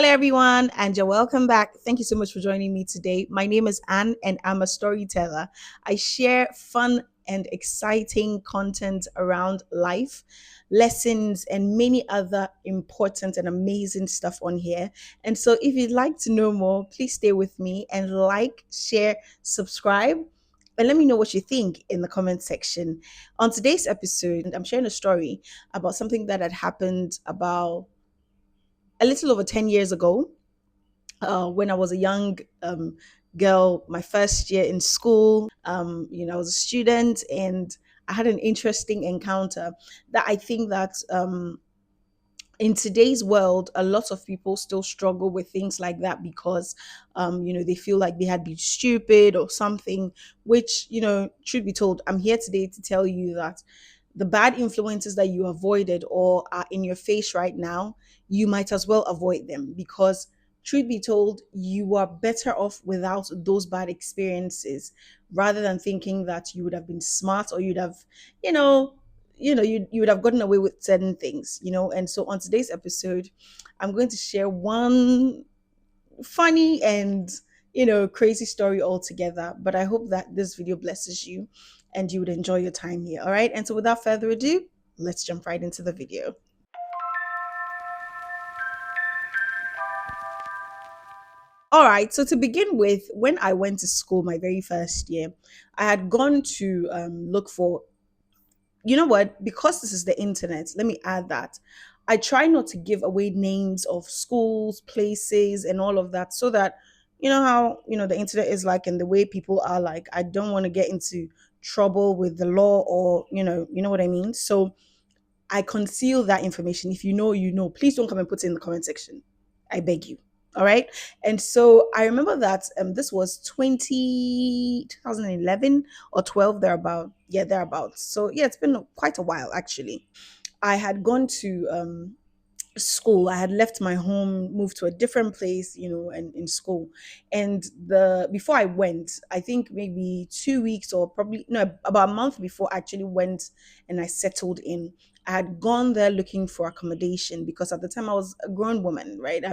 Hello, everyone, and you're welcome back. Thank you so much for joining me today. My name is Anne, and I'm a storyteller. I share fun and exciting content around life, lessons, and many other important and amazing stuff on here. And so, if you'd like to know more, please stay with me and like, share, subscribe. And let me know what you think in the comment section. On today's episode, I'm sharing a story about something that had happened about a little over 10 years ago when I was a young girl, my first year in school. I was a student and I had an interesting encounter that I think that in today's world, a lot of people still struggle with things like that because, they feel like they had been stupid or something, which, truth be told, I'm here today to tell you that the bad influences that you avoided or are in your face right now, you might as well avoid them because, truth be told, you are better off without those bad experiences rather than thinking that you would have been smart or you'd have, you know, you would have gotten away with certain things, and so on today's episode I'm going to share one funny and crazy story altogether, but I hope that this video blesses you and you would enjoy your time here. All right, and so without further ado, let's jump right into the video. All right, so to begin with, when I went to school my very first year, I had gone to look for, you know what, because this is the internet, let me add that I try not to give away names of schools, places, and all of that, so that how the internet is like and the way people are like. I don't want to get into trouble with the law, or you know what I mean. So I conceal that information. If you know, please don't come and put it in the comment section, I beg you. All right. And so I remember that this was 2011 or 12, thereabout. Yeah, thereabouts. So yeah, it's been quite a while actually. I had gone to school. I had left my home, moved to a different place, and in school. And the before I went, I think maybe 2 weeks or probably no, about a month before I actually went and I settled in. I had gone there looking for accommodation because at the time I was a grown woman, right? I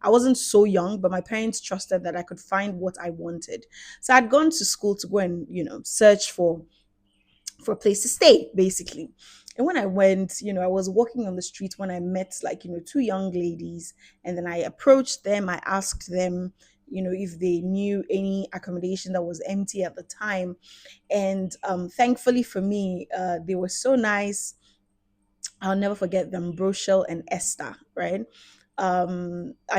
wasn't so young, but my parents trusted that I could find what I wanted. So I'd gone to school to go and, search for a place to stay, basically. And when I went, I was walking on the street when I met, like, two young ladies. And then I approached them. I asked them, if they knew any accommodation that was empty at the time. And thankfully for me, they were so nice. I'll never forget them, Brochelle and Esther, right? I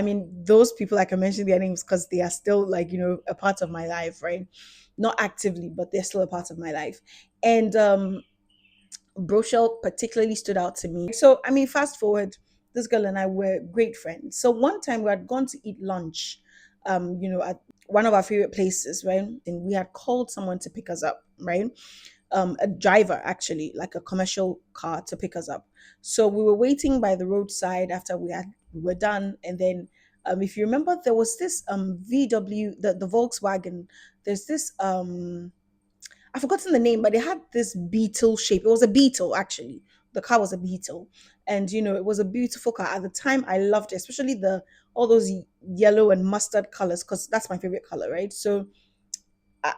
mean, those people, like I mentioned their names because they are still, like, a part of my life, right? Not actively, but they're still a part of my life. And Brochelle particularly stood out to me. So, I mean, fast forward, this girl and I were great friends. So one time we had gone to eat lunch, at one of our favorite places, right? And we had called someone to pick us up, right? A driver, actually, like a commercial car to pick us up. So we were waiting by the roadside after we were done, and then if you remember, there was this VW, the Volkswagen. There's this I've forgotten the name, but it had this beetle shape. It was a beetle, actually. The car was a beetle, and it was a beautiful car at the time. I loved it, especially the all those yellow and mustard colors, because that's my favorite color, right? So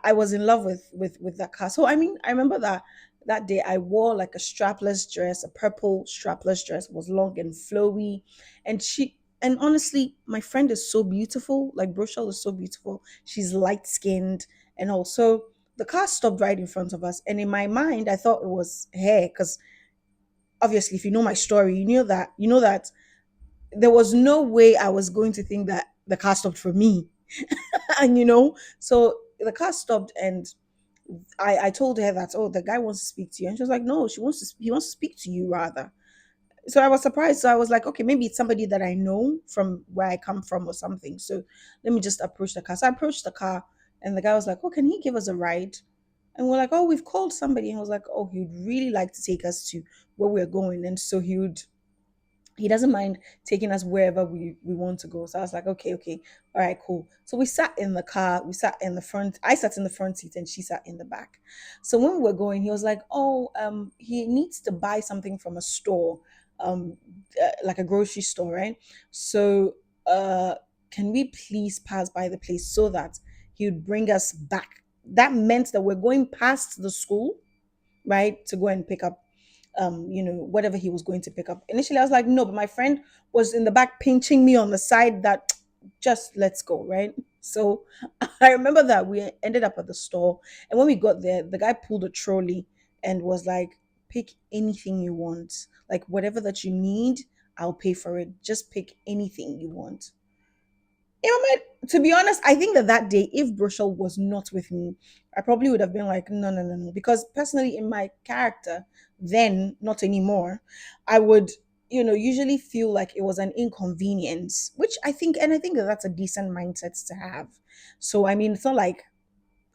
I was in love with that car. So I mean, I remember that day I wore like a strapless dress, a purple strapless dress, was long and flowy, and honestly, my friend is so beautiful. Like Brochelle is so beautiful. She's light skinned, and also the car stopped right in front of us. And in my mind, I thought it was her because obviously, if you know my story, you know that there was no way I was going to think that the car stopped for me. And so the car stopped, and I told her that, oh, the guy wants to speak to you, and she was like, no, he wants to speak to you rather. So I was surprised. So I was like, okay, maybe it's somebody that I know from where I come from or something. So let me just approach the car. So I approached the car, and the guy was like, oh, can he give us a ride? And we're like, oh, we've called somebody. And he was like, oh, he would really like to take us to where we're going, and so he doesn't mind taking us wherever we want to go. So I was like, okay, okay, all right, cool. So we sat in the car, we sat in the front, I sat in the front seat and she sat in the back. So when we were going, he was like, oh, he needs to buy something from a store, like a grocery store, right? So uh can we please pass by the place so that he would bring us back. That meant that we're going past the school, right, to go and pick up whatever he was going to pick up. Initially I was like, no, but my friend was in the back pinching me on the side that just let's go, right? So I remember that we ended up at the store, and when we got there, the guy pulled a trolley and was like, pick anything you want, like whatever that you need, I'll pay for it, just pick anything you want. To be honest, I think that that day, if Brussels was not with me, I probably would have been like, no, no, no, no. Because personally, in my character, then, not anymore, I would, usually feel like it was an inconvenience, which I think that that's a decent mindset to have. So, I mean, it's not like,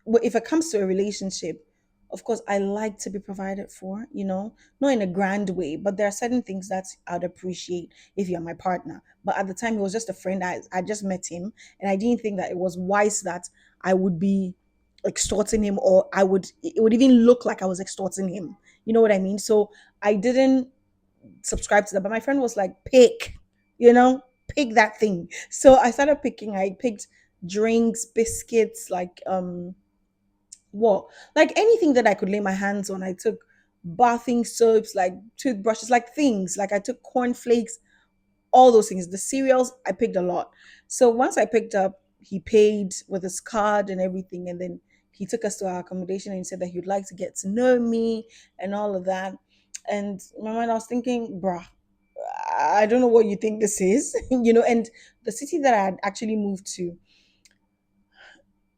but if it comes to a relationship, of course, I like to be provided for, not in a grand way, but there are certain things that I'd appreciate if you're my partner. But at the time, he was just a friend. I just met him, and I didn't think that it was wise that I would be extorting him, or it would even look like I was extorting him. You know what I mean? So I didn't subscribe to that. But my friend was like, you know, pick that thing. So I started picking. I picked drinks, biscuits, what? Like anything that I could lay my hands on. I took bathing soaps, like toothbrushes, like things. Like I took cornflakes, all those things. The cereals, I picked a lot. So once I picked up, he paid with his card and everything. And then he took us to our accommodation and he said that he would like to get to know me and all of that. And in my mind, I was thinking, bruh, I don't know what you think this is, and the city that I had actually moved to,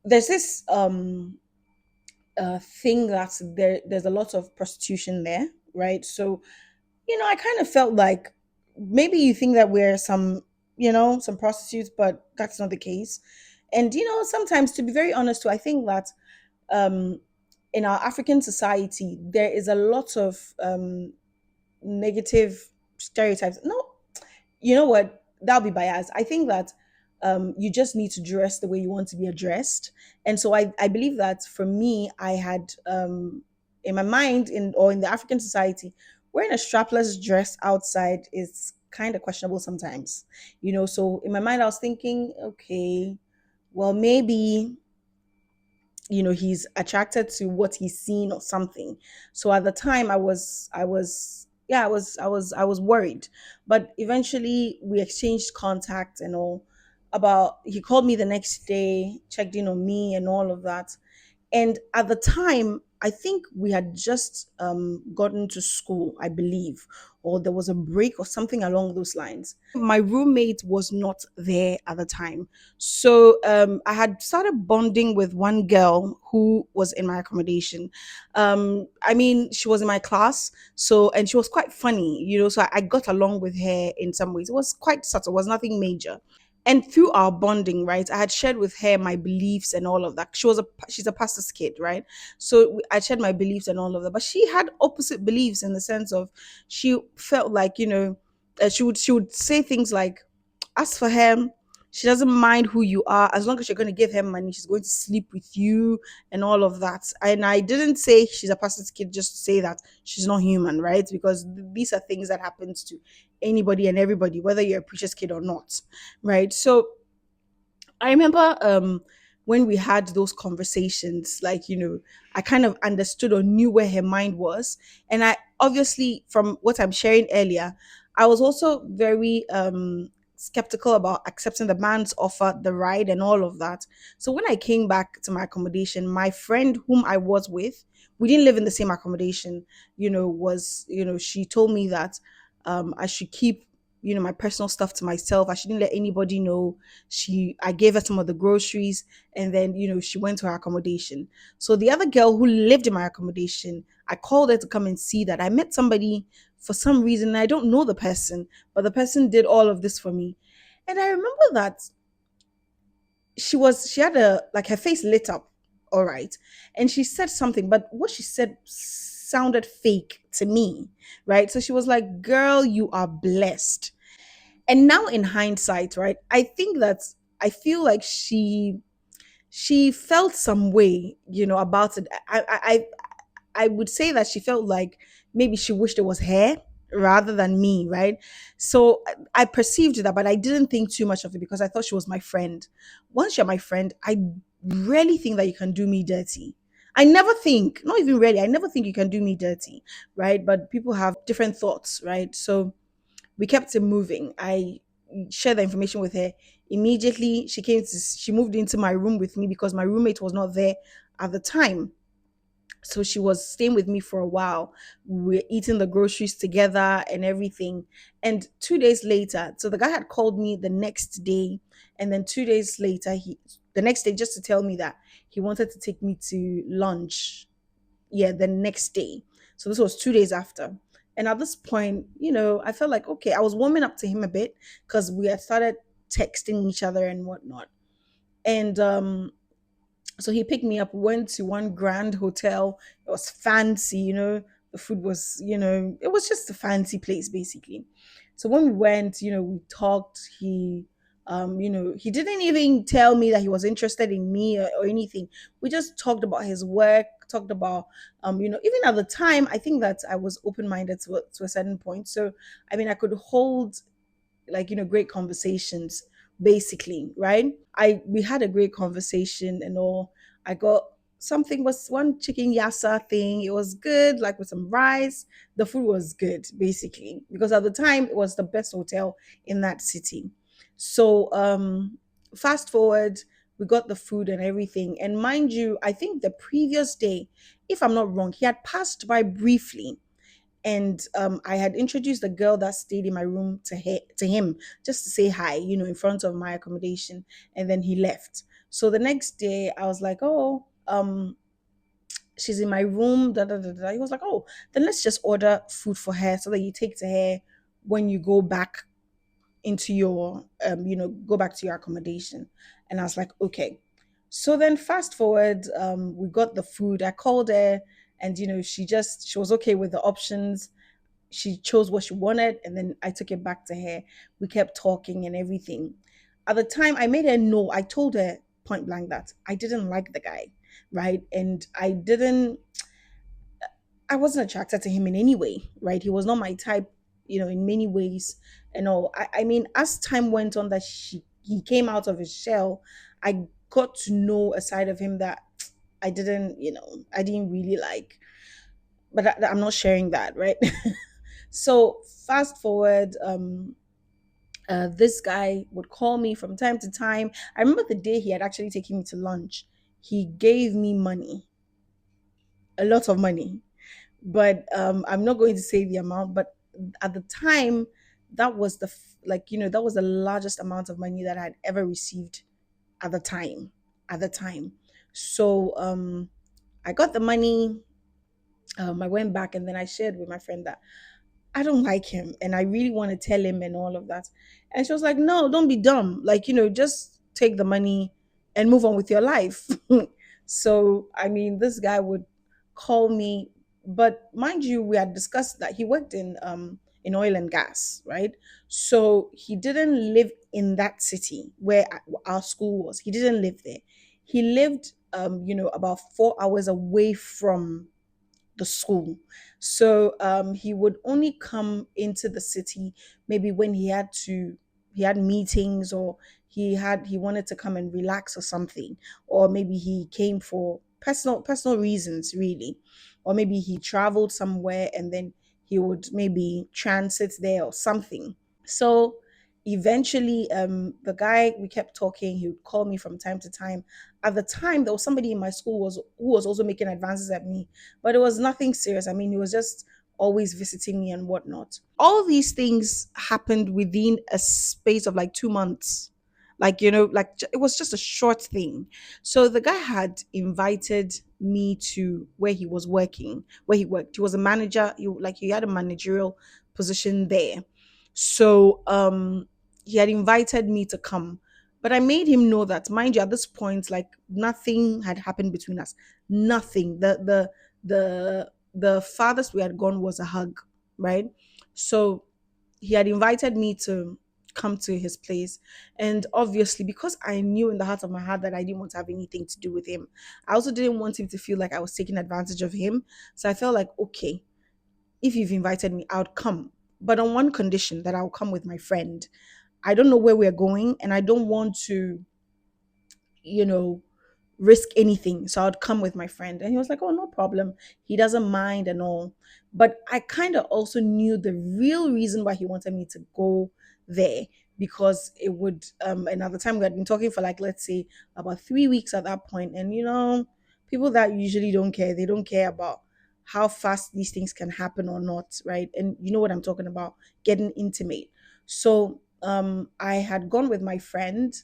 there's this thing that there's a lot of prostitution there, right? So I kind of felt like maybe you think that we're some prostitutes, but that's not the case. And sometimes, to be very honest, too, I think that um, in our African society there is a lot of negative stereotypes. No, you know what? That'll be biased. I think that you just need to dress the way you want to be addressed. And so I believe that for me, I had in my mind in the African society, wearing a strapless dress outside is kind of questionable sometimes. So in my mind, I was thinking, okay, well, maybe he's attracted to what he's seen or something. So at the time I was yeah, I was worried, but eventually we exchanged contact and all. About He called me the next day, checked in on me and all of that. And at the time, I think we had just gotten to school, I believe, or there was a break or something along those lines. My roommate was not there at the time. So I had started bonding with one girl who was in my accommodation. I mean, she was in my class, and she was quite funny, so I got along with her in some ways. It was quite subtle, it was nothing major. And through our bonding, right, I had shared with her my beliefs and all of that. She's a pastor's kid, right? So I shared my beliefs and all of that, but she had opposite beliefs in the sense of she felt like she would say things like, as for her, she doesn't mind who you are as long as you're going to give her money. She's going to sleep with you and all of that. And I didn't say she's a pastor's kid just to say that she's not human, right? Because these are things that happens to anybody and everybody, whether you're a preacher's kid or not, right? So I remember when we had those conversations, I kind of understood or knew where her mind was. And I obviously, from what I'm sharing earlier, I was also very skeptical about accepting the man's offer, the ride, and all of that. So when I came back to my accommodation, my friend whom I was with, we didn't live in the same accommodation, she told me that I should keep my personal stuff to myself. I shouldn't let anybody know. I gave her some of the groceries, and then she went to her accommodation. So the other girl who lived in my accommodation, I called her to come and see that I met somebody for some reason. I don't know the person, but the person did all of this for me. And I remember that she had a like her face lit up, all right, and she said something, but what she said sounded fake to me, right? So she was like, girl, you are blessed. And now in hindsight, right, I feel like she felt some way, about it. I would say that she felt like maybe she wished it was her, rather than me, right? So I perceived that, but I didn't think too much of it because I thought she was my friend. Once you're my friend, I rarely think that you can do me dirty. I never think, not even really, I never think you can do me dirty, right? But people have different thoughts, right? So we kept it moving. I shared the information with her. Immediately, she moved into my room with me because my roommate was not there at the time. So she was staying with me for a while. We were eating the groceries together and everything. And 2 days later, so the guy had called me the next day, and then 2 days later, the next day, just to tell me that he wanted to take me to lunch. Yeah, the next day. So this was 2 days after. And at this point, I felt like, okay, I was warming up to him a bit because we had started texting each other and whatnot. And so he picked me up, went to one grand hotel. It was fancy, the food was, it was just a fancy place basically. So when we went, we talked. He didn't even tell me that he was interested in me or anything. We just talked about his work, talked about even at the time, I think that I was open-minded to a certain point. So I mean, I could hold, like, great conversations basically, right? I we had a great conversation and all. I got something, was one chicken yassa thing. It was good, like with some rice. The food was good basically because at the time it was the best hotel in that city. So fast forward, we got the food and everything, and mind you, I think the previous day, if I'm not wrong, he had passed by briefly, and I had introduced the girl that stayed in my room to him, just to say hi, in front of my accommodation, and then he left. So the next day, I was like, "Oh, she's in my room." Da, da, da, da. He was like, "Oh, then let's just order food for her so that you take to her when you go back into your, go back to your accommodation." And I was like, "Okay." So then fast forward, we got the food. I called her, and she was okay with the options. She chose what she wanted, and then I took it back to her. We kept talking and everything. At the time, I made her know. I told her point blank that I didn't like the guy, right? And I wasn't attracted to him in any way, right? He was not my type, in many ways. And all. I mean, as time went on, that he came out of his shell, I got to know a side of him that I didn't really like. But I'm not sharing that, right? So fast forward, this guy would call me from time to time. I remember the day he had actually taken me to lunch. He gave me money, a lot of money, but I'm not going to say the amount. But at the time, that was that was the largest amount of money that I had ever received at the time. At the time, so I got the money. I went back and then I shared with my friend that I don't like him and I really want to tell him and all of that. And she was like, "No, don't be dumb. Like, just take the money and move on with your life." So, I mean, this guy would call me, but mind you, we had discussed that he worked in oil and gas, right? So, he didn't live in that city where our school was. He didn't live there. He lived about 4 hours away from the school. So he would only come into the city maybe when he had meetings, or he wanted to come and relax or something, or maybe he came for personal reasons really, or maybe he traveled somewhere and then he would maybe transit there or something. So eventually, the guy, we kept talking. He would call me from time to time. At the time, there was somebody in my school who was also making advances at me, but it was nothing serious. I mean, he was just always visiting me and whatnot. All these things happened within a space of like 2 months. Like, it was just a short thing. So the guy had invited me to where he was working, where he worked. He was a manager. He had a managerial position there. So he had invited me to come. But I made him know that, mind you, at this point, like, nothing had happened between us. Nothing. The farthest we had gone was a hug, right? So he had invited me to come to his place. And obviously, because I knew in the heart of my heart that I didn't want to have anything to do with him, I also didn't want him to feel like I was taking advantage of him. So I felt like, okay, if you've invited me, I would come. but on one condition, that I'll come with my friend. I don't know where we're going, and I don't want to, you know, risk anything. So I'd come with my friend. And he was like, oh, no problem. He doesn't mind and all. But I kind of also knew the real reason why he wanted me to go there, because it would, and at the time we had been talking for, like, let's say about 3 weeks at that point. And, people that usually don't care, they don't care about how fast these things can happen or not, right? And you know what I'm talking about, getting intimate. So I had gone with my friend.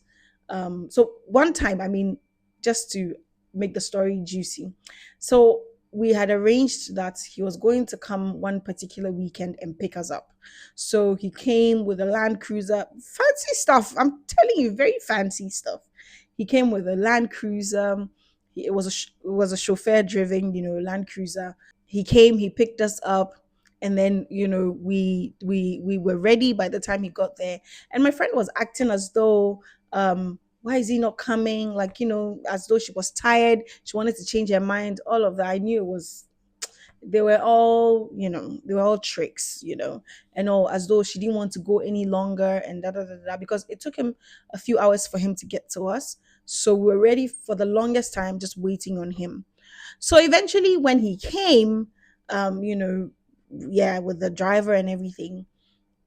So one time, I mean, just to make the story juicy. So we had arranged that he was going to come one particular weekend and pick us up. So he came with a Land Cruiser, fancy stuff. I'm telling you, very fancy stuff. He came with a Land Cruiser. It was a chauffeur driven, Land Cruiser. He came, he picked us up, and then we were ready by the time he got there. And my friend was acting as though, why is he not coming, like, as though she was tired, she wanted to change her mind, all of that. I knew it was, they were all tricks, and all, as though she didn't want to go any longer, and because it took him a few hours for him to get to us. So we were ready for the longest time, just waiting on him. So eventually, when he came, yeah, with the driver and everything,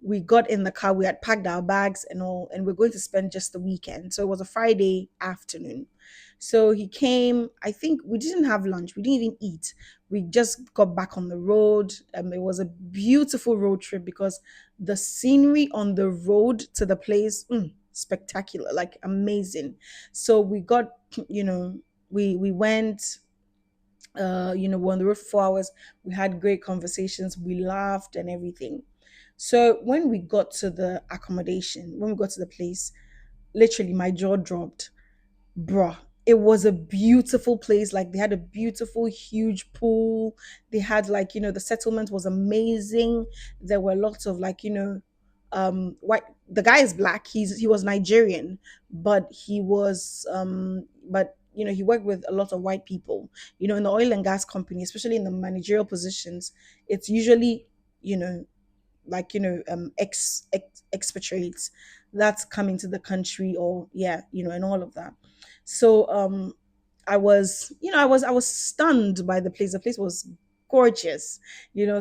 we got in the car. We had packed our bags and all, and we're going to spend just the weekend. So it was a Friday afternoon. So he came. I think we didn't have lunch. We didn't even eat. We just got back on the road. It was a beautiful road trip, because the scenery on the road to the place, spectacular, like amazing. So we got, you know, we went, we're on the road for 4 hours. We had great conversations. We laughed and everything. So when we got to the accommodation, when we got to the place, literally my jaw dropped. Bruh, it was a beautiful place. Like, they had a beautiful, huge pool. They had, like, the settlement was amazing. There were lots of, like, white. The guy is black. He was Nigerian, but he worked with a lot of white people. In the oil and gas company, especially in the managerial positions, it's usually, you know expatriates that's coming to the country, or yeah, and all of that. So I was stunned by the place. The place was gorgeous.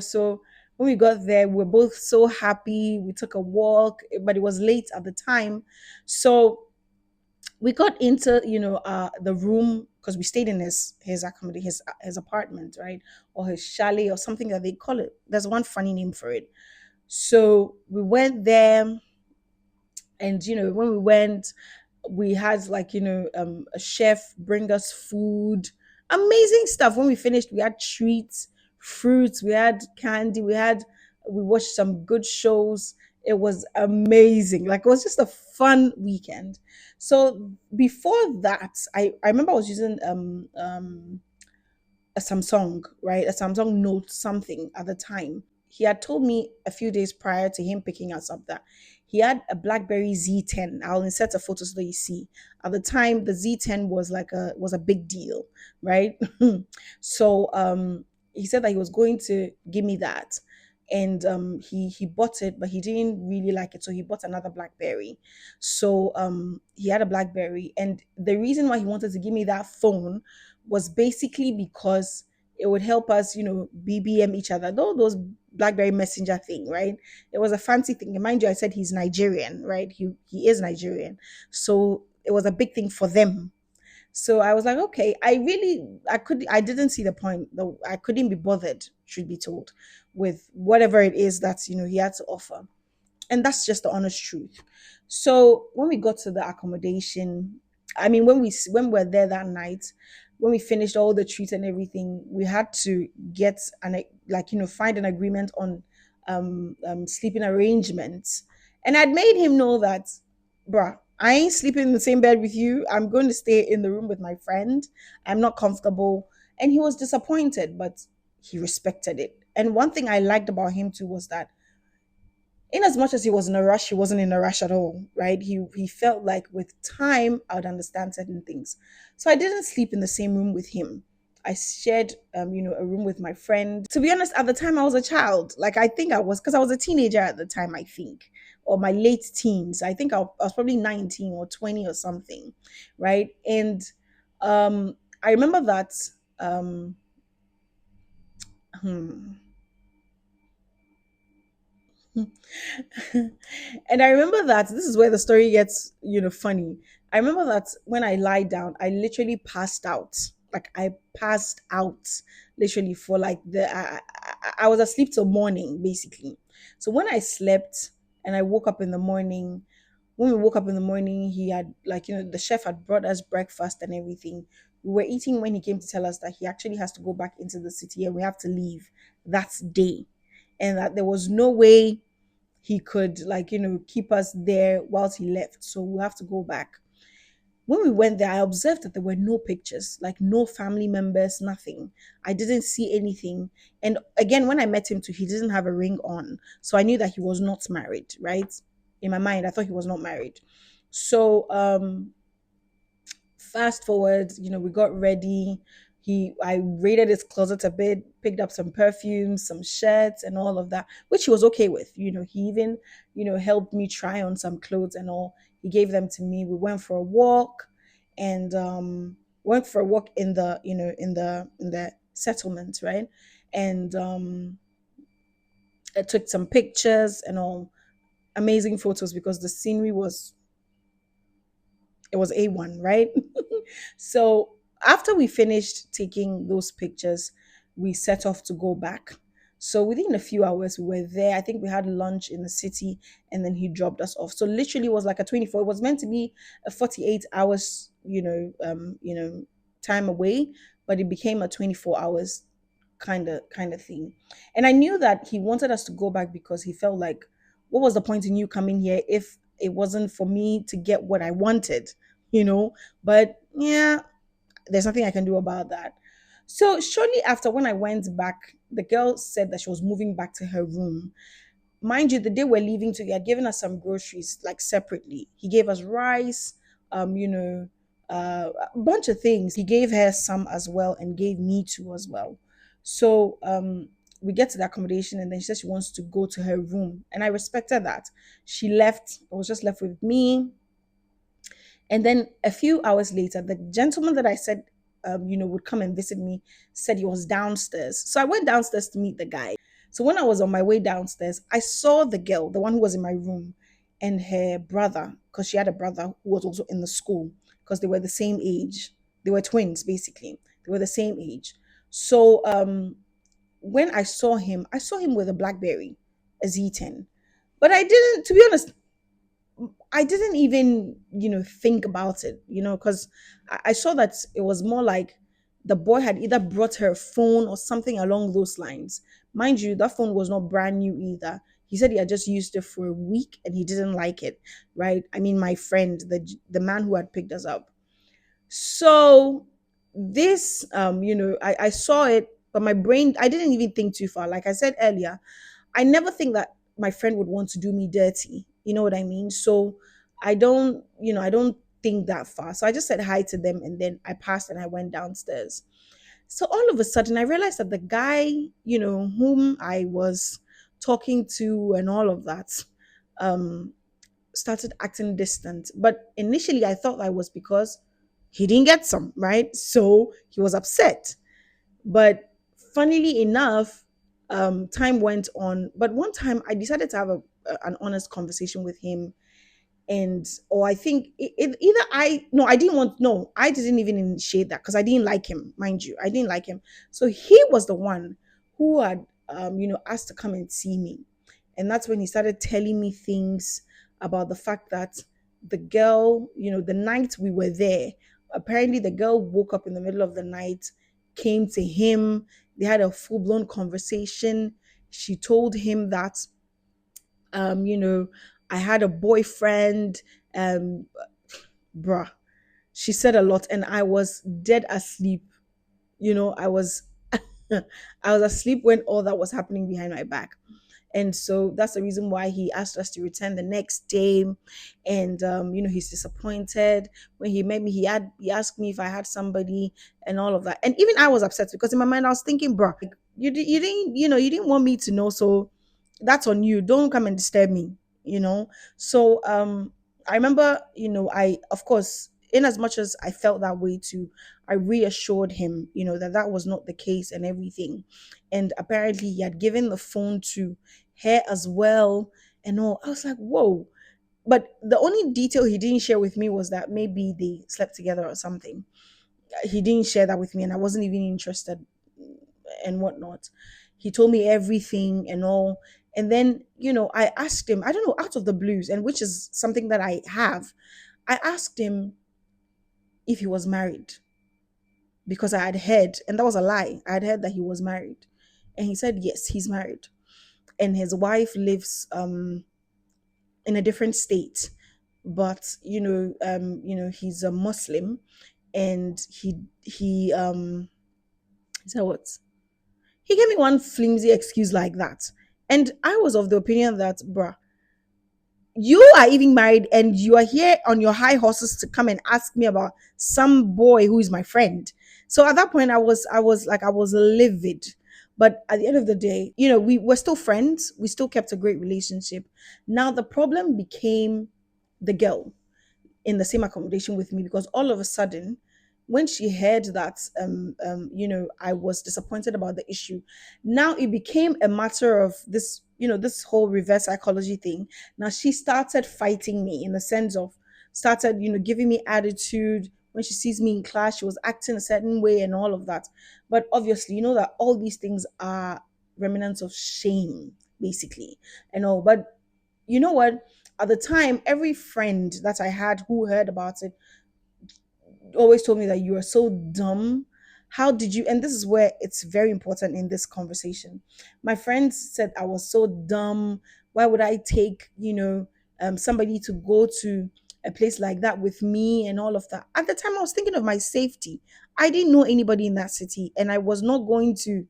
So when we got there, we were both so happy. We took a walk, but it was late at the time. So we got into the room, because we stayed in his accommodation, his apartment, right, or his chalet, or something that they call it. There's one funny name for it. So we went there, and when we went, we had, like, a chef bring us food, amazing stuff. When we finished, we had treats, fruits, we had candy, we watched some good shows. It was amazing. Like, it was just a fun weekend. So before that, I remember I was using a Samsung, right? A Samsung Note something at the time. He had told me a few days prior to him picking us up that he had a BlackBerry Z10. I'll insert a photo so that you see. At the time, the Z10 was a big deal, right? So he said that he was going to give me that. And he bought it, but he didn't really like it, so he bought another BlackBerry. So he had a BlackBerry, and the reason why he wanted to give me that phone was basically because it would help us, BBM each other. Though those BlackBerry Messenger thing, right? It was a fancy thing. And mind you, I said he's Nigerian, right? He is Nigerian, so it was a big thing for them. So I was like, okay, I didn't see the point. Though I couldn't be bothered, should be told, with whatever it is that he had to offer. And that's just the honest truth. So when we got to the accommodation, I mean, when we were there that night, when we finished all the treats and everything, we had to get find an agreement on sleeping arrangements. And I'd made him know that, bruh, I ain't sleeping in the same bed with you. I'm going to stay in the room with my friend. I'm not comfortable. And he was disappointed, but he respected it. And one thing I liked about him too was that, in as much as he was in a rush, he wasn't in a rush at all, right? He felt like with time I would understand certain things. So I didn't sleep in the same room with him. I shared, a room with my friend. To be honest, at the time I was a child. Like I think I was, because I was a teenager at the time. I think, or my late teens. I think I was probably 19 or 20 or something, right? And I remember that. Um, hmm. And I remember that this is where the story gets, funny. I remember that when I lie down, I literally passed out. Like I passed out literally for like I was asleep till morning basically. So when I slept and I woke up in the morning, when we woke up in the morning, he had, like, the chef had brought us breakfast and everything. We were eating when he came to tell us that he actually has to go back into the city and we have to leave that day, and that there was no way he could, like, keep us there whilst he left, so we'll have to go back. When we went there, I observed that there were no pictures, like no family members, nothing. I didn't see anything. And again, when I met him too, he didn't have a ring on, so I knew that he was not married, right? In my mind, I thought he was not married. So fast forward, we got ready. I raided his closet a bit, picked up some perfumes, some shirts, and all of that, which he was okay with. He even, helped me try on some clothes and all. He gave them to me. We went for a walk, and went for a walk in the, in the settlement, right? And I took some pictures and all, amazing photos, because the scenery was, it was A1, right? So after we finished taking those pictures, we set off to go back. So within a few hours, we were there. I think we had lunch in the city, and then he dropped us off. So literally, it was like a 24. It was meant to be a 48 hours, time away, but it became a 24 hours kind of thing. And I knew that he wanted us to go back because he felt like, what was the point in you coming here if it wasn't for me to get what I wanted, you know? But yeah, there's nothing I can do about that. So shortly after, when I went back, the girl said that she was moving back to her room. Mind you, the day we're leaving to, he had given us some groceries, like, separately. He gave us rice, um, you know, a bunch of things. He gave her some as well and gave me two as well. So we get to the accommodation, and then she said she wants to go to her room. And I respected that. She left, I was just left with me. And then a few hours later, the gentleman that I said, would come and visit me, said he was downstairs. So I went downstairs to meet the guy. So when I was on my way downstairs, I saw the girl, the one who was in my room, and her brother, because she had a brother who was also in the school, because they were the same age. They were twins, basically. They were the same age. So when I saw him with a Blackberry, a Z10. But I didn't, to be honest, I didn't even, think about it, because I saw that it was more like the boy had either brought her a phone or something along those lines. Mind you, that phone was not brand new either. He said he had just used it for a week and he didn't like it, right? I mean, my friend, the man who had picked us up. So this, I saw it, but my brain, I didn't even think too far. Like I said earlier, I never think that my friend would want to do me dirty. You know what I mean? So I don't think that far. So I just said hi to them, and then I passed and I went downstairs. So all of a sudden I realized that the guy, whom I was talking to and all of that, um, started acting distant. But initially I thought that was because he didn't get some, right? So he was upset. But funnily enough, time went on. But one time I decided to have an honest conversation with him. And, or I think either I didn't want, no, I didn't even initiate that because I didn't like him, mind you. I didn't like him. So he was the one who had, asked to come and see me. And that's when he started telling me things about the fact that the girl, the night we were there, apparently the girl woke up in the middle of the night, came to him, they had a full blown conversation. She told him that, um, you know, I had a boyfriend, um, bruh. She said a lot, and I was dead asleep. I was, I was asleep when all that was happening behind my back. And so that's the reason why he asked us to return the next day. And he's disappointed. When he met me, he asked me if I had somebody and all of that. And even I was upset because in my mind I was thinking, bro, like, you didn't, you didn't want me to know, so that's on you. Don't come and disturb me, you know. So I remember, I, of course, in as much as I felt that way too, I reassured him, that that was not the case and everything. And apparently he had given the phone to her as well and all. I was like, whoa. But the only detail he didn't share with me was that maybe they slept together or something. He didn't share that with me, and I wasn't even interested and whatnot. He told me everything and all. And then, I asked him, I don't know, out of the blues, and which is something that I have. I asked him if he was married because I had heard, and that was a lie. I had heard that he was married. And he said, yes, he's married. And his wife lives in a different state. But, he's a Muslim, and he said what? He gave me one flimsy excuse like that. And I was of the opinion that, bruh, you are even married and you are here on your high horses to come and ask me about some boy who is my friend. So at that point, I was livid. But at the end of the day, we were still friends. We still kept a great relationship. Now the problem became the girl in the same accommodation with me, because all of a sudden, when she heard that I was disappointed about the issue, now it became a matter of this, this whole reverse psychology thing. Now she started fighting me in the sense of, started, giving me attitude. When she sees me in class, she was acting a certain way and all of that. But obviously, you know that all these things are remnants of shame, basically, and all. But you know what? At the time, every friend that I had who heard about it always told me that you are so dumb. How did you? And this is where it's very important in this conversation. My friends said I was so dumb. Why would I take, somebody to go to a place like that with me and all of that? At the time, I was thinking of my safety. I didn't know anybody in that city, and I was not going to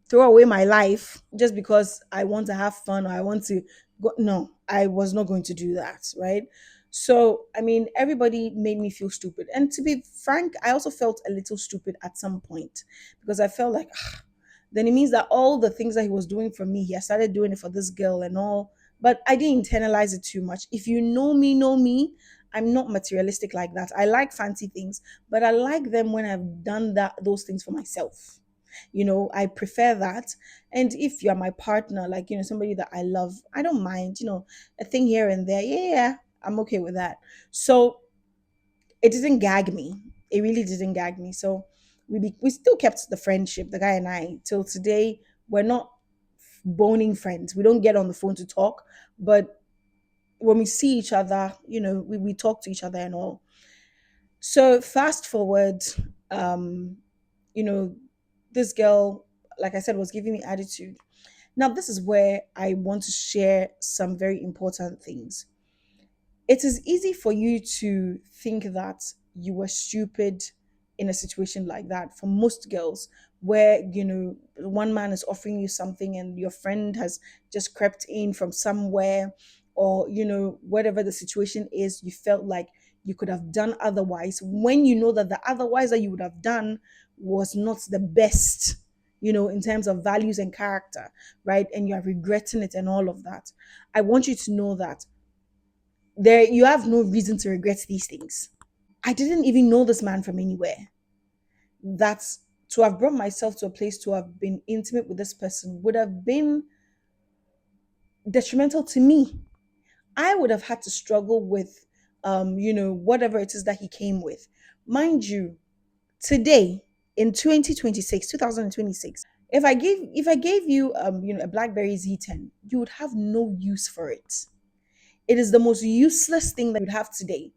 throw away my life just because I want to have fun or I want to go. No, I was not going to do that, right? So, I mean, everybody made me feel stupid. And to be frank, I also felt a little stupid at some point because I felt like, then it means that all the things that he was doing for me, he has started doing it for this girl and all. But I didn't internalize it too much. If you know me, I'm not materialistic like that. I like fancy things, but I like them when I've done those things for myself. I prefer that. And if you're my partner, like, somebody that I love, I don't mind, a thing here and there. Yeah, yeah, I'm okay with that. So it didn't gag me. It really didn't gag me. So we still kept the friendship, the guy and I, till today. We're not boning friends. We don't get on the phone to talk, but when we see each other, we talk to each other and all. So fast forward, um, you know, this girl, like I said, was giving me attitude. Now, this is where I want to share some very important things. It is easy for you to think that you were stupid in a situation like that for most girls, where one man is offering you something and your friend has just crept in from somewhere, or whatever the situation is, you felt like you could have done otherwise, when you know that the otherwise that you would have done was not the best, in terms of values and character, right? And you are regretting it and all of that. I want you to know that there you have no reason to regret these things. I didn't even know this man from anywhere. That's to have brought myself to a place to have been intimate with this person would have been detrimental to me. I would have had to struggle with whatever it is that he came with. Mind you, today in 2026, if I gave you a BlackBerry Z10, you would have no use for it. It is the most useless thing that you'd have today.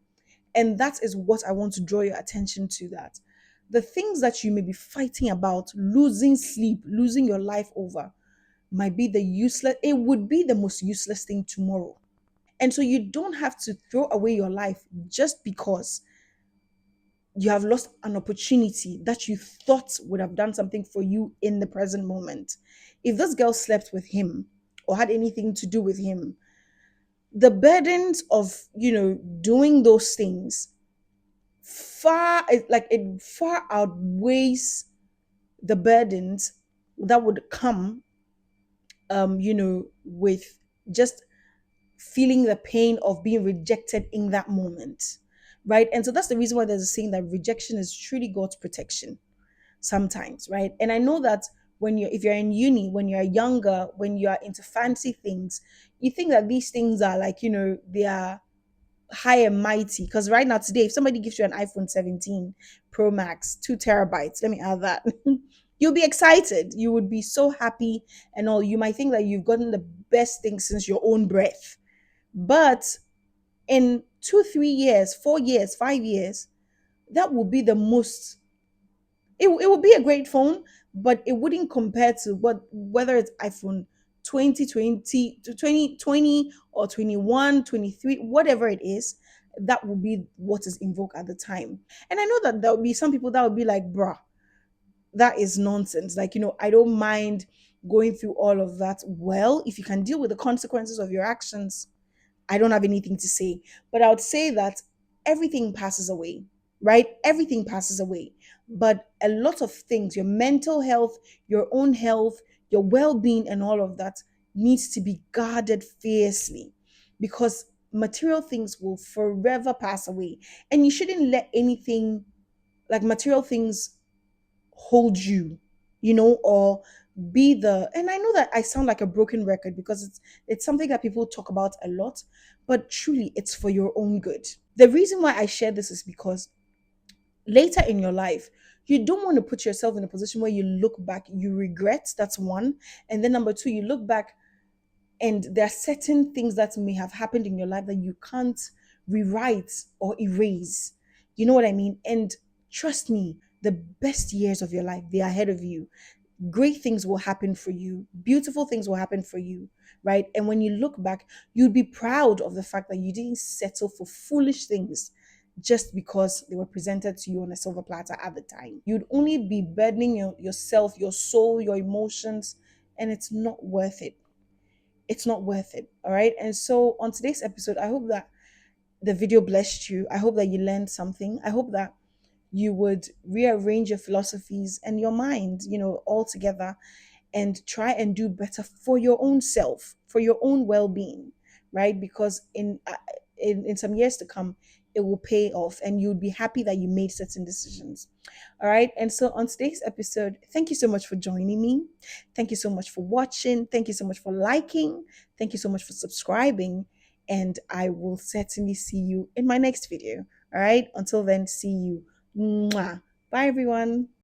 And that is what I want to draw your attention to, that the things that you may be fighting about, losing sleep, losing your life over, might be it would be the most useless thing tomorrow. And so you don't have to throw away your life just because you have lost an opportunity that you thought would have done something for you in the present moment. If this girl slept with him, or had anything to do with him, the burdens of, doing those things it far outweighs the burdens that would come, with just feeling the pain of being rejected in that moment, right? And so that's the reason why there's a saying that rejection is truly God's protection sometimes, right? And I know that if you're in uni, when you're younger, when you are into fancy things, you think that these things are like, they are high and mighty. Because right now, today, if somebody gives you an iPhone 17 Pro Max, 2 terabytes, let me add that, you'll be excited. You would be so happy and all. You might think that you've gotten the best thing since your own breath. But in 2, 3 years, 4 years, 5 years, that will be the most, it will be a great phone, but it wouldn't compare to whether it's iPhone 2020 to 2020 or 21, 23, whatever it is. That will be what is invoked at the time. And I know that there will be some people that will be like, bruh, that is nonsense. Like, I don't mind going through all of that. Well, if you can deal with the consequences of your actions, I don't have anything to say. But I would say that everything passes away, right? Everything passes away. But a lot of things, your mental health, your own health, your well being, and all of that needs to be guarded fiercely, because material things will forever pass away. And you shouldn't let anything like material things hold you, or be the, and I know that I sound like a broken record because it's something that people talk about a lot, but truly it's for your own good. The reason why I share this is because later in your life, you don't want to put yourself in a position where you look back, you regret. That's one. And then number two, you look back and there are certain things that may have happened in your life that you can't rewrite or erase. You know what I mean? And trust me, the best years of your life, they're ahead of you. Great things will happen for you, beautiful things will happen for you, right? And when you look back, you'd be proud of the fact that you didn't settle for foolish things just because they were presented to you on a silver platter at the time. You'd only be burdening yourself, your soul, your emotions, and it's not worth it. It's not worth it. All right. And so on today's episode, I hope that the video blessed you. I hope that you learned something. I hope that you would rearrange your philosophies and your mind, all together, and try and do better for your own self, for your own well-being, right? Because in some years to come, it will pay off and you'll be happy that you made certain decisions. All right. And so on today's episode, thank you so much for joining me. Thank you so much for watching. Thank you so much for liking. Thank you so much for subscribing. And I will certainly see you in my next video. All right. Until then, see you. Mwah. Bye, everyone.